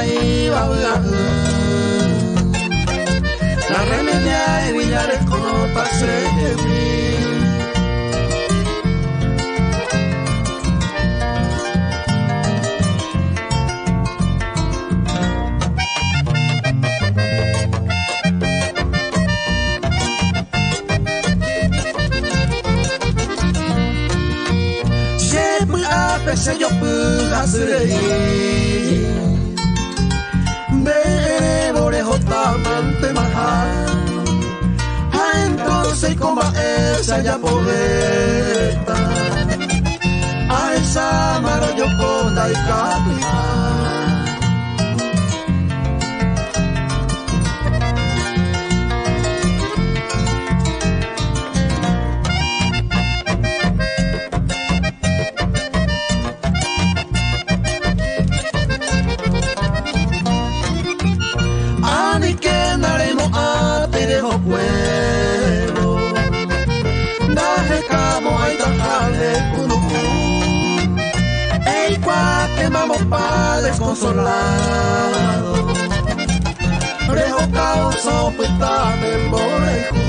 iba la remedia y villar con pase de mí. Se yo puedo hacer de orejota mante maja entonces como esa ya poeta a esa mara yo con la pueblo daje camo ay tajale cunucu ey cua quemamos pa desconsolado rejo causa opetame moreju